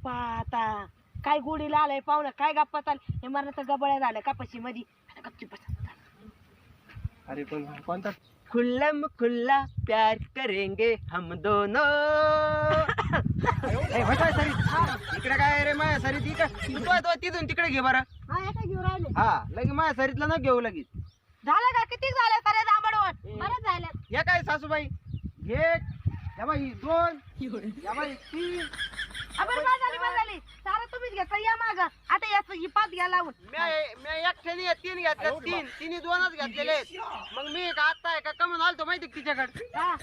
पाहता काय गोडीला आलंय पाहुणं, काय गप्पा चाल हे मरणाचं गबळ्या झालं कापाशी मध्ये. गपची बसा. अरे पण कोणता खुल्लम खुल्ला प्यार करेंगे हम दोनों. सरी इकडे काय रे माया सरीत इकडे तिथून तिकडे घे बरं. हा एका घेऊन राहिले. हा लगे माया सरीतला ना घेऊ लगेच. झालं का किती झालं सारे दांबडवण बरंच झालं. या काय सासूबाई एक या बाई दोन या बाई तीन. आपण काय झाली सारं तुम्हीच घेता या माग. आता याच ही पाच घ्या लावून. मी एकट्याने तीन घेतल्या तिन्ही दोनच घेतलेले आहेत. मग मी का आता आहे का कमून आलतो माहिती का तिच्याकडे. हा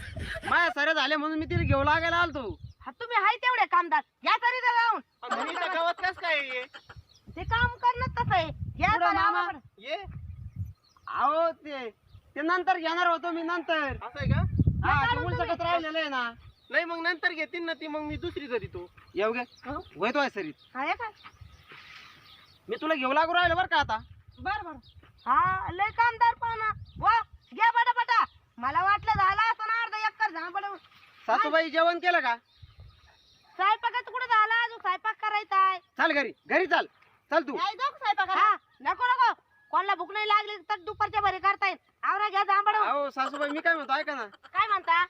माया सरे झाले म्हणून मी तिला घेऊ लागायला आलतो. हा, तुम्ही हाय तेवढे कामदार घ्या तरी लावून. गावात कस काय ते काम करणं तसं आहे. घ्या पुढं तरी मामा. आम्हाला. ये अहो ते नंतर घेणार होतो मी नंतर. असं आहे का. हा ते उलसकत राहिलेलं आहे ना. नाही मग नंतर घेतील ना ती. मग मी दुसरी जरी तू येऊ गे होतो आहे सरीत. हा हे काय मी तुला घेऊ लागू राहिलो बरं का आता. बर बर. हा लय कामदार पाना वा घ्या बटा. मला वाटलं झालं असं ना अर्धा एकर झांबड. सासूबाई जेवण केलं का. स्वयंपाकाचं कुठं झालं अजून स्वयंपाक करायचा आहे. चाल घरी चाल तू. हा नको कोणाला भूक नाही लागली तर दुपारच्या भरी करता येईल. आवरा घ्या जांभळ. अहो सासूबाई मी काय म्हणतो ऐका ना. काय म्हणता.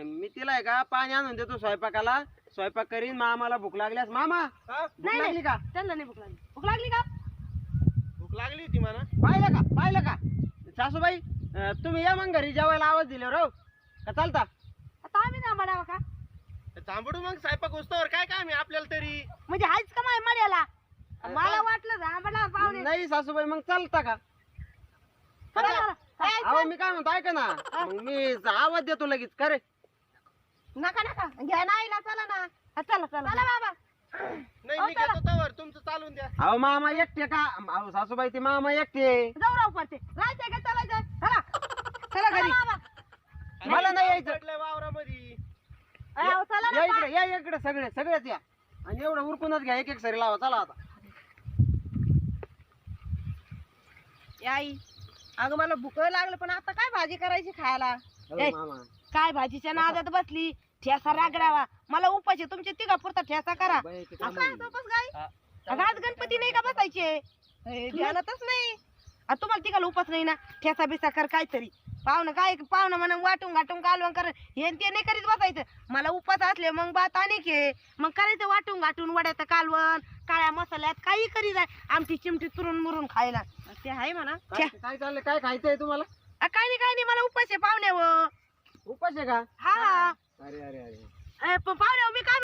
मी तिला आहे का पाणी आणून देतो स्वयंपाकाला. स्वयंपाक करीन मामाला भूक लागल्यास. मामा भूक लागली का. त्यांना नाही भूक लागली. भूक लागली का. भूक लागली होती मला. पाहिलं का सासूबाई तुम्ही या मग घरी जेवायला आवाज दिले राव का चालता. आता आम्ही जांभळावा का तांबडू मग स्वयंपाक उस्तवर काय काय मी आपल्याला तरी म्हणजे हायच का माय मर्याला. मला वाटलं जांभळा पाहुणे. नाही सासूबाई मग चालता का. अहो मी काय म्हणतो ऐका ना. मग मी आवाज देतो लगेच का रे. नका घ्या नाही ना चला ना. चला बाबा. नाही मी घेतो तवर तुमचं चालून द्या. अहो मामा एकटे का. अहो सासूबाई ते मामा एकटे. जाऊ राव पडते राहायचंय का चालायचं. चला घरी. मला नाही यायचं वावरामध्ये. या इकडे सगळेच या. आणि एवढं उरकूनच घ्या एक सरी लावा. चला आता. आई अगं मला भूक लागलं पण आता काय भाजी करायची खायला. मामा काय भाजीच्या नादात बसली. ठेसा रागडावा मला उपाशी. तुमचे तिघा पुरता ठेसा करा. आज गणपती नाही का बसायचे. ध्यानातच नाही. तुम्हाला तिघाला उपास नाही ना. ठेसा बिसा कर काहीतरी. पाहुणं म्हणून वाटून घाटून कालवण कर हे ते नाही करीत बसायचं. मला उपास असले मग बात अनेक आहे. मग करायचं वाटून घाटून वड्याचं कालवण काळ्या मसाल्यात काही करीत आहे. आमची चिमटी चुरून मुरून खायला ते आहे म्हणा. काय चाललंय काय खायचंय तुम्हाला. काय नाही मला उपास आहे पाहुण्यावर. उपास आहे का. हा अरे पाहुण्यावर मी काय